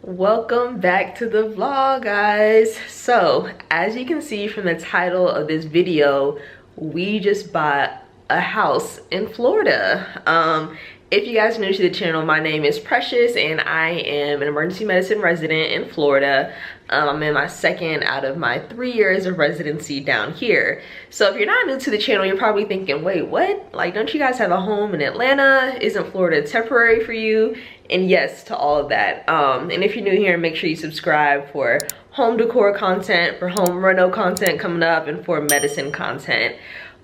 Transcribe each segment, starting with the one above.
Welcome back to the vlog, guys. So as you can see from the title of this video, we just bought a house in Florida. If you guys are new to the channel, my name is Precious and I am an emergency medicine resident in Florida. I'm in my second out of my 3 years of residency down here. So if you're not new to the channel, you're probably thinking, wait, what? Like, don't you guys have a home in Atlanta? Isn't Florida temporary for you? And yes to all of that. And if you're new here, make sure you subscribe for home decor content, for home reno content coming up, and for medicine content.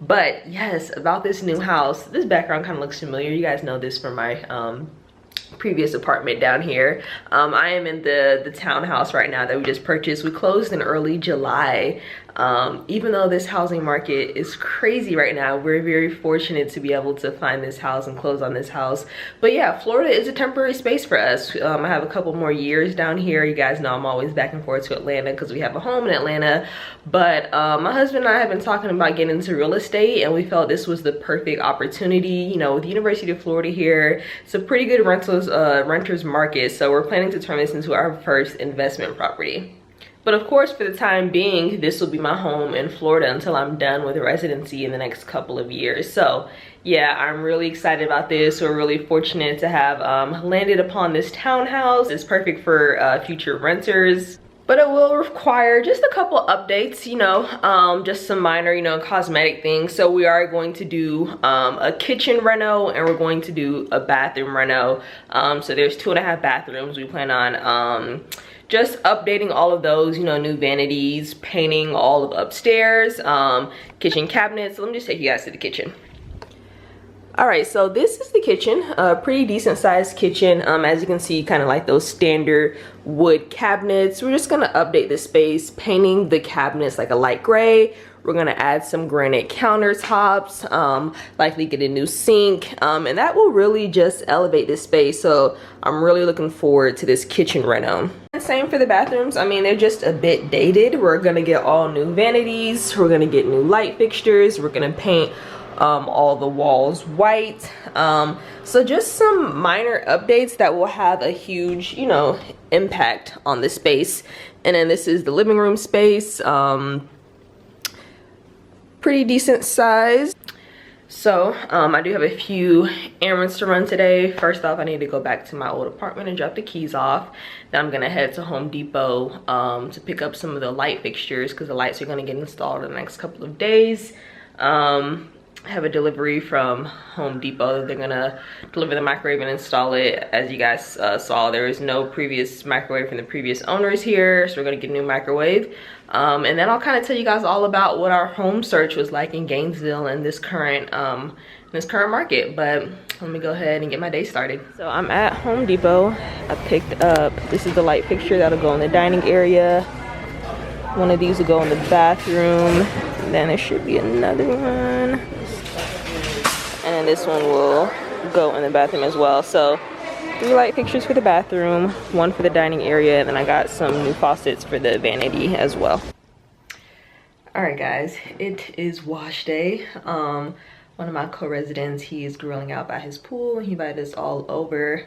But yes, about this new house, this background kind of looks familiar. You guys know this from my previous apartment down here. I am in the townhouse right now that we just purchased. We closed in early July. Even though this housing market is crazy right now, we're very fortunate to be able to find this house and close on this house. But yeah, Florida is a temporary space for us. I have a couple more years down here. You guys know I'm always back and forth to Atlanta because we have a home in Atlanta. But my husband and I have been talking about getting into real estate, and we felt this was the perfect opportunity. You know, with the University of Florida here, it's a pretty good renters market. So we're planning to turn this into our first investment property. But of course, for the time being, this will be my home in Florida until I'm done with residency in the next couple of years. So yeah, I'm really excited about this. We're really fortunate to have landed upon this townhouse. It's perfect for future renters. But it will require just a couple updates, you know, just some minor, you know, cosmetic things. So we are going to do a kitchen reno, and we're going to do a bathroom reno. So there's 2.5 bathrooms. We plan on just updating all of those, you know, new vanities, painting all of upstairs, kitchen cabinets. So let me just take you guys to the kitchen. All right, so this is the kitchen, a pretty decent sized kitchen. As you can see, kind of like those standard wood cabinets. We're just gonna update the space, painting the cabinets like a light gray. We're gonna add some granite countertops, likely get a new sink, and that will really just elevate this space. So I'm really looking forward to this kitchen reno. And same for the bathrooms. I mean, they're just a bit dated. We're gonna get all new vanities. We're gonna get new light fixtures. We're gonna paint all the walls white. So just some minor updates that will have a huge, you know, impact on the space. And then this is the living room space. Pretty decent size. So I do have a few errands to run today. First off, I need to go back to my old apartment and drop the keys off. Then I'm gonna head to Home Depot to pick up some of the light fixtures because the lights are gonna get installed in the next couple of days. I have a delivery from Home Depot. They're gonna deliver the microwave and install it. As you guys saw, there is no previous microwave from the previous owners here, so we're gonna get a new microwave. And then I'll kind of tell you guys all about what our home search was like in Gainesville in this current market. But let me go ahead and get my day started. So I'm at Home Depot. I picked up, this is the light fixture that'll go in the dining area. One of these will go in the bathroom. Then there should be another one. And this one will go in the bathroom as well. So 3 light fixtures for the bathroom, 1 for the dining area, and then I got some new faucets for the vanity as well. All right, guys, it is wash day. One of my co-residents, he is grilling out by his pool. He invited us all over.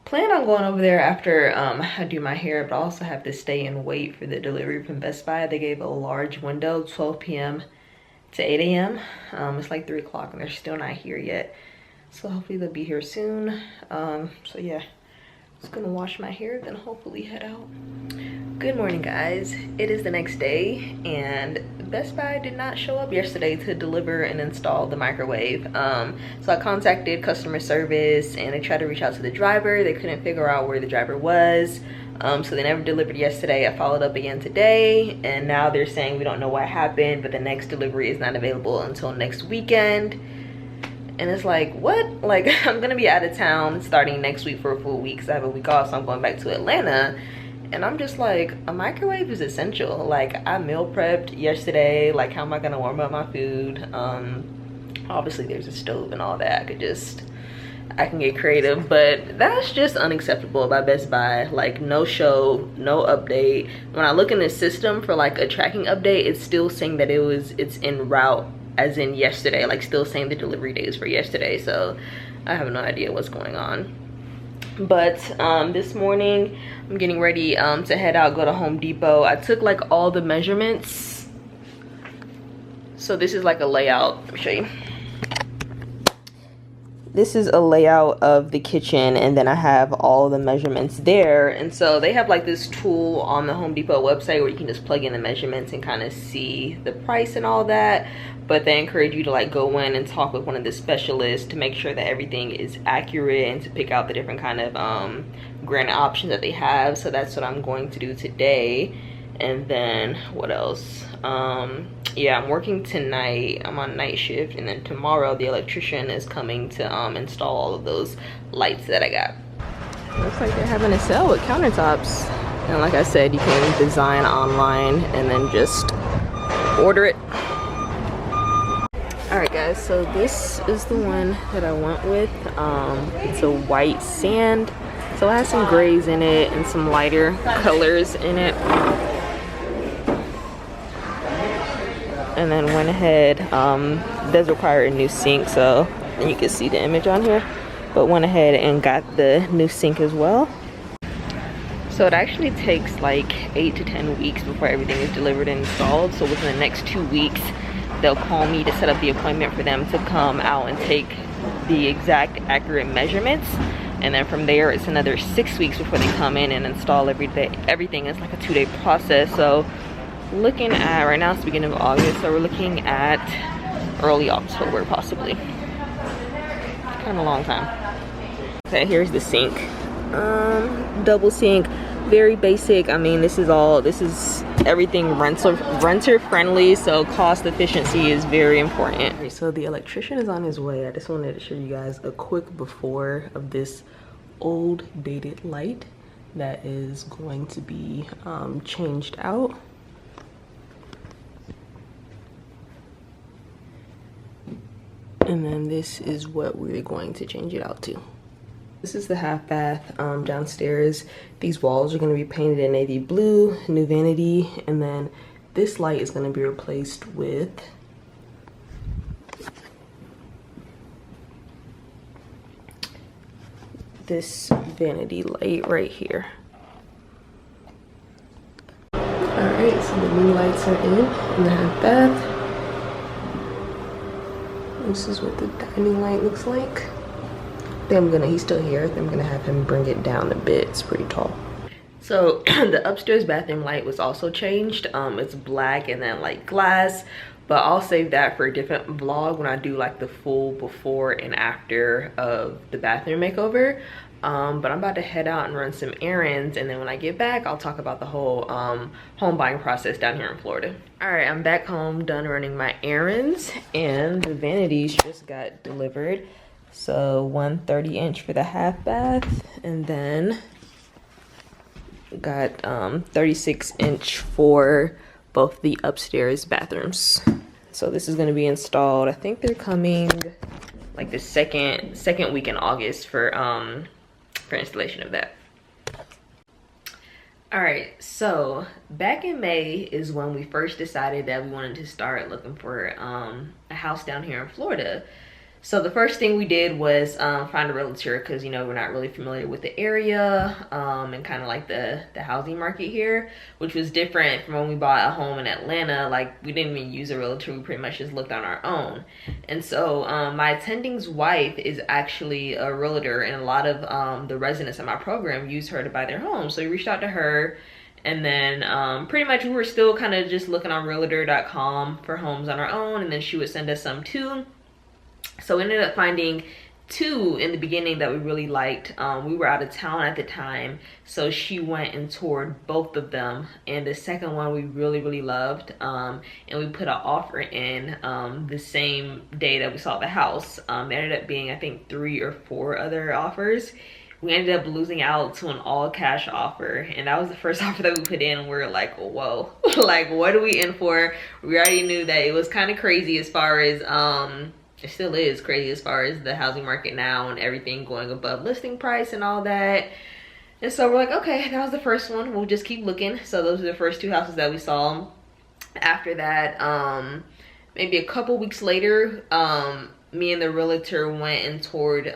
Plan on going over there after I do my hair, but I also have to stay and wait for the delivery from Best Buy. They gave a large window, 12 p.m. to 8 a.m. It's like 3 o'clock and they're still not here yet. So hopefully they'll be here soon. So yeah, just gonna wash my hair, then hopefully head out. Good morning, guys. It is the next day and Best Buy did not show up yesterday to deliver and install the microwave. So I contacted customer service and they tried to reach out to the driver. They couldn't figure out where the driver was. So they never delivered yesterday. I followed up again today and now they're saying we don't know what happened, but the next delivery is not available until next weekend. And it's like, what? Like, I'm gonna be out of town starting next week for a full week because I have a week off, so I'm going back to Atlanta. And I'm just like, a microwave is essential. Like, I meal prepped yesterday. Like, how am I gonna warm up my food? Obviously there's a stove and all that. I can get creative, but that's just unacceptable by Best Buy. Like, no show, no update. When I look in the system for like a tracking update, it's still saying that it's en route as in yesterday, like still saying the delivery days for yesterday. So I have no idea what's going on. But this morning I'm getting ready to head out, go to Home Depot. I took like all the measurements. So this is like a layout. Let me show you. This is a layout of the kitchen, and then I have all the measurements there. And so they have like this tool on the Home Depot website where you can just plug in the measurements and kind of see the price and all that. But they encourage you to like go in and talk with one of the specialists to make sure that everything is accurate and to pick out the different kind of granite options that they have. So that's what I'm going to do today. And then what else? Yeah, I'm working tonight. I'm on night shift, and then tomorrow the electrician is coming to install all of those lights that I got. Looks like they're having a sale with countertops, and like I said, you can design online and then just order it. All right guys, so this is the one that I went with. It's a white sand, so it has some grays in it and some lighter colors in it. And then went ahead, it does require a new sink, so and you can see the image on here, but went ahead and got the new sink as well. So it actually takes like 8 to 10 weeks before everything is delivered and installed. So within the next 2 weeks they'll call me to set up the appointment for them to come out and take the exact accurate measurements, and then from there it's another 6 weeks before they come in and install everything. Is like a 2-day process. So looking at right now it's the beginning of August, so we're looking at early October possibly. Kind of a long time. Okay, here's the sink. Double sink, very basic. I mean, this is everything renter friendly, so cost efficiency is very important. Right, so the electrician is on his way. I just wanted to show you guys a quick before of this old dated light that is going to be changed out. And then this is what we're going to change it out to. This is the half bath downstairs. These walls are going to be painted in navy blue, new vanity, and then this light is going to be replaced with this vanity light right here. Alright, so the new lights are in the half bath. This is what the dining light looks like. Then he's still here. I'm gonna have him bring it down a bit. It's pretty tall. So the upstairs bathroom light was also changed. It's black and then like glass, but I'll save that for a different vlog when I do like the full before and after of the bathroom makeover. But I'm about to head out and run some errands, and then when I get back I'll talk about the whole home buying process down here in Florida. All right, I'm back home, done running my errands, and the vanities just got delivered. So 130-inch for the half bath, and then got 36-inch for both the upstairs bathrooms. So this is going to be installed. I think they're coming like the second week in August for installation of that. All right, so back in May is when we first decided that we wanted to start looking for a house down here in Florida. So the first thing we did was find a realtor, because, you know, we're not really familiar with the area and kind of like the housing market here, which was different from when we bought a home in Atlanta. Like, we didn't even use a realtor. We pretty much just looked on our own. And so my attending's wife is actually a realtor, and a lot of the residents in my program use her to buy their homes. So we reached out to her, and then pretty much we were still kind of just looking on realtor.com for homes on our own, and then she would send us some too. So we ended up finding 2 in the beginning that we really liked. We were out of town at the time, so she went and toured both of them, and the second one we really loved, and we put an offer in the same day that we saw the house. There ended up being, I think, 3 or 4 other offers. We ended up losing out to an all-cash offer, and that was the first offer that we put in, and we were like, whoa, like, what are we in for? We already knew that it was kind of crazy as far as it still is crazy as far as the housing market now and everything going above listing price and all that. And so we're like, okay, that was the first one. We'll just keep looking. So those are the first 2 houses that we saw. After that, maybe a couple weeks later, me and the realtor went and toured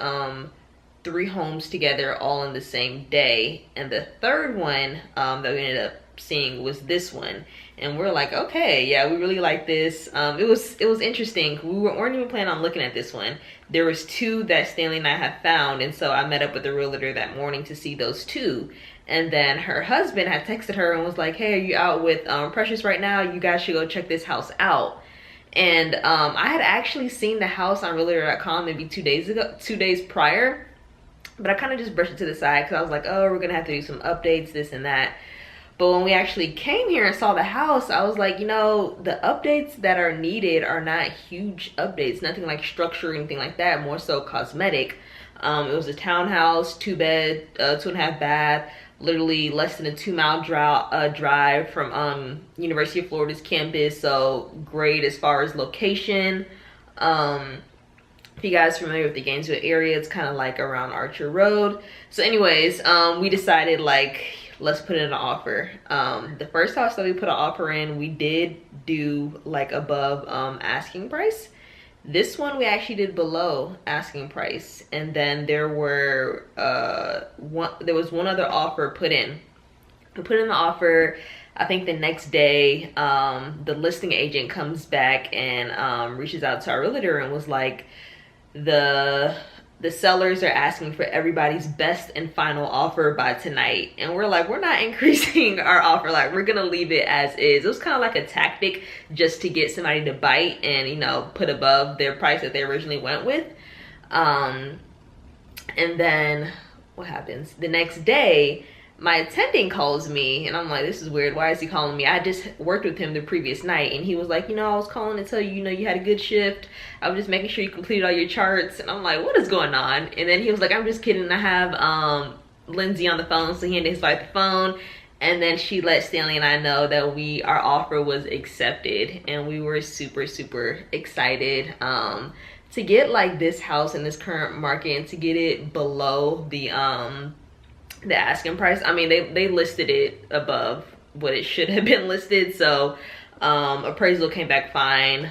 3 homes together all in the same day, and the third one that we ended up seeing was this one. And we're like, okay, yeah, we really like this. It was interesting. We weren't even planning on looking at this one. There was 2 that Stanley and I had found, and so I met up with the realtor that morning to see those 2. And then her husband had texted her and was like, hey, are you out with Precious right now? You guys should go check this house out. And I had actually seen the house on realtor.com maybe 2 days prior, but I kind of just brushed it to the side because I was like, oh, we're gonna have to do some updates, this and that. But when we actually came here and saw the house, I was like, you know, the updates that are needed are not huge updates, nothing like structure or anything like that, more so cosmetic. It was a townhouse, 2-bed, 2.5 bath, literally less than a 2-mile drive from University of Florida's campus, so great as far as location. If you guys are familiar with the Gainesville area, it's kind of like around Archer Road. So anyways, we decided, like, let's put in an offer. The first house that we put an offer in, we did do like above asking price. This one we actually did below asking price, and then there was one other offer put in. We put in the offer. I think the next day, the listing agent comes back and reaches out to our realtor and was like, the sellers are asking for everybody's best and final offer by tonight. And we're like, we're not increasing our offer, like we're gonna leave it as is. It was kind of like a tactic just to get somebody to bite and, you know, put above their price that they originally went with. And then what happens the next day? My attending calls me and I'm like, this is weird, why is he calling me? I just worked with him the previous night, and he was like, you know, I was calling to tell you, you know, you had a good shift. I was just making sure you completed all your charts. And I'm like, what is going on? And then he was like, I'm just kidding, I have Lindsay on the phone. So he handed his wife the phone, and then she let Stanley and I know that our offer was accepted, and we were super excited to get like this house in this current market and to get it below the asking price. I mean, they listed it above what it should have been listed, so appraisal came back fine,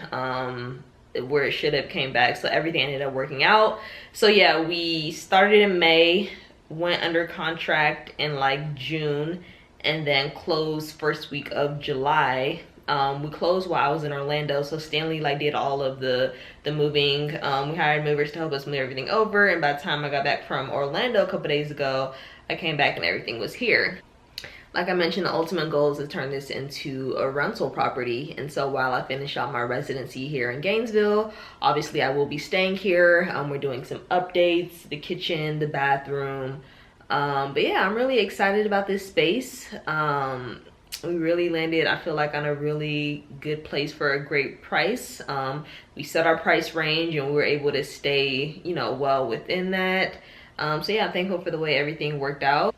where it should have came back, so everything ended up working out. So yeah, we started in May, went under contract in like June, and then closed first week of July. We closed while I was in Orlando, so Stanley like did all of the moving. We hired movers to help us move everything over, and by the time I got back from Orlando a couple days ago, I came back and everything was here. Like I mentioned, the ultimate goal is to turn this into a rental property. And so while I finish out my residency here in Gainesville, obviously I will be staying here. We're doing some updates, the kitchen, the bathroom. But yeah, I'm really excited about this space. We really landed, I feel like, on a really good place for a great price. We set our price range and we were able to stay, you know, well within that. So yeah, I'm thankful for the way everything worked out.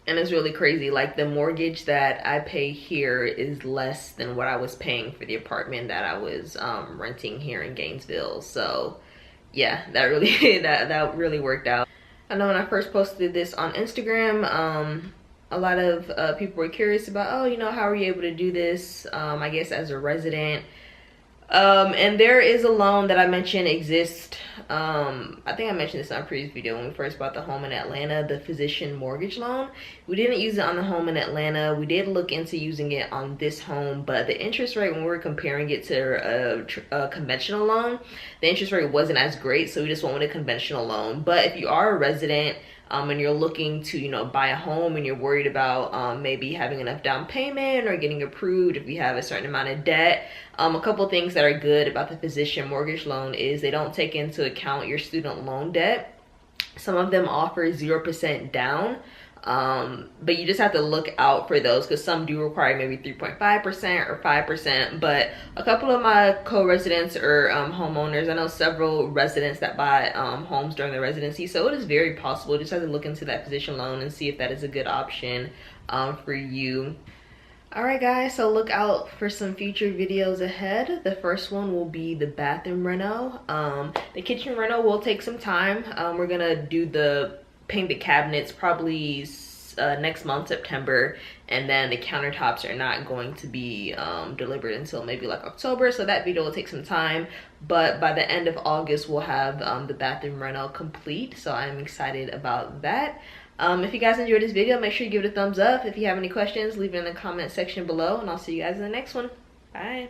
And it's really crazy, like the mortgage that I pay here is less than what I was paying for the apartment that I was renting here in Gainesville. So yeah, that really that really worked out. I know when I first posted this on Instagram, a lot of people were curious about, oh, you know, how are you able to do this, I guess as a resident. And there is a loan that I mentioned exists. I think I mentioned this on a previous video when we first bought the home in Atlanta, the physician mortgage loan. We didn't use it on the home in Atlanta. We did look into using it on this home, but the interest rate, when we were comparing it to a conventional loan, the interest rate wasn't as great, so we just went with a conventional loan. But if you are a resident and you're looking to, you know, buy a home and you're worried about maybe having enough down payment or getting approved if you have a certain amount of debt, a couple things that are good about the physician mortgage loan is they don't take into account your student loan debt. Some of them offer 0% down, but you just have to look out for those because some do require maybe 3.5% or 5%. But a couple of my co-residents or homeowners, I know several residents that buy homes during their residency, so it is very possible. Just have to look into that physician loan and see if that is a good option for you. Alright guys, so look out for some future videos ahead. The first one will be the bathroom reno. The kitchen reno will take some time. We're gonna do paint the cabinets probably next month, September, and then the countertops are not going to be delivered until maybe like October, so that video will take some time. But by the end of August, we'll have the bathroom reno complete, so I'm excited about that. If you guys enjoyed this video, make sure you give it a thumbs up. If you have any questions, leave it in the comment section below, and I'll see you guys in the next one. Bye.